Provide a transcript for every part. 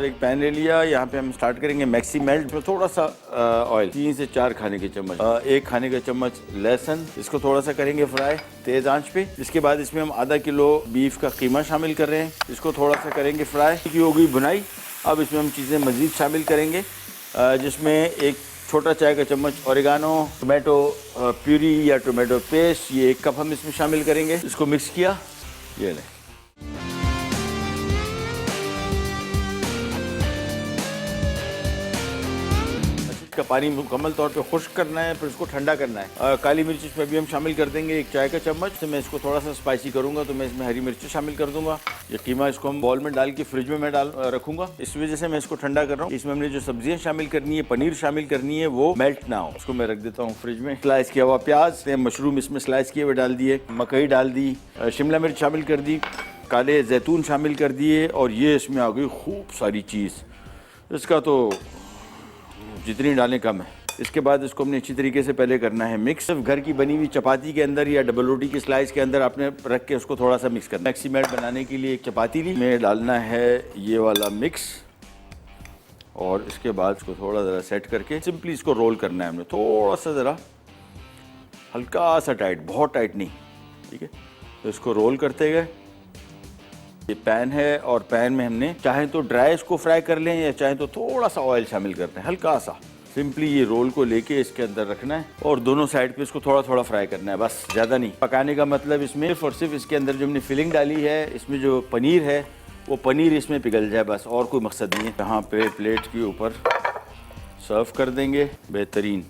एक पैन ले लिया, यहाँ पे हम स्टार्ट करेंगे मैक्सी मेल्ट में थोड़ा सा ऑयल, 3 से 4 खाने के चम्मच, 1 खाने का चम्मच लहसुन, इसको थोड़ा सा करेंगे फ्राई तेज आंच पे। इसके बाद इसमें हम आधा किलो बीफ का कीमा शामिल कर रहे हैं, इसको थोड़ा सा करेंगे फ्राई की हो गई भुनाई। अब इसमें हम चीज़ें मज़ीद शामिल करेंगे, जिसमें एक छोटा चाय का चम्मच ओरिगानो, टोमेटो प्यूरी या टोमेटो पेस्ट, ये 1 कप हम इसमें शामिल करेंगे। इसको मिक्स किया, ये लें। इसका पानी मुकम्मल तौर पे खुश्क करना है, फिर इसको ठंडा करना है। काली मिर्च इसमें भी हम शामिल कर देंगे 1 चाय का चम्मच। तो मैं इसको थोड़ा सा स्पाइसी करूंगा तो मैं इसमें हरी मिर्च शामिल कर दूंगा। ये कीमा इसको हम बॉल में डाल के फ्रिज में मैं रखूंगा। इस वजह से मैं इसको ठंडा कर रहा हूँ। इसमें हमने जो सब्जियां शामिल करनी है, पनीर शामिल करनी है, वो मेल्ट ना हो। इसको मैं रख देता हूँ फ्रिज में। स्लाइस किया हुआ प्याज, मशरूम इसमें स्लाइस किए हुए डाल दिए, मकई डाल दी, शिमला मिर्च शामिल कर दी, काले जैतून शामिल कर दिए, और ये इसमें आ गई खूब सारी चीज़। इसका तो जितनी डालें कम है। इसके बाद इसको हमने अच्छी तरीके से पहले करना है मिक्स। सिर्फ घर की बनी हुई चपाती के अंदर या डबल रोटी की स्लाइस के अंदर आपने रख के उसको थोड़ा सा मिक्स करना है। मैक्सी मेल्ट बनाने के लिए एक चपाती ली, में डालना है ये वाला मिक्स, और इसके बाद इसको थोड़ा ज़रा सेट करके सिंपली इसको रोल करना है हमने, थोड़ा सा ज़रा हल्का सा टाइट, बहुत टाइट नहीं, ठीक है। तो इसको रोल करते गए। ये पैन है, और पैन में हमने चाहे तो ड्राई इसको फ्राई कर लें या चाहे तो थोड़ा सा ऑयल शामिल करते हैं, हल्का सा। सिंपली ये रोल को लेके इसके अंदर रखना है और दोनों साइड पे इसको थोड़ा थोड़ा फ्राई करना है, बस ज़्यादा नहीं। पकाने का मतलब इसमें सिर्फ और सिर्फ इसके अंदर जो हमने फिलिंग डाली है, इसमें जो पनीर है, वो पनीर इसमें पिघल जाए, बस, और कोई मकसद नहीं है। यहाँ पे प्लेट के ऊपर सर्व कर देंगे, बेहतरीन।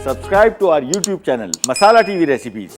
Subscribe to our YouTube channel, Masala TV Recipes.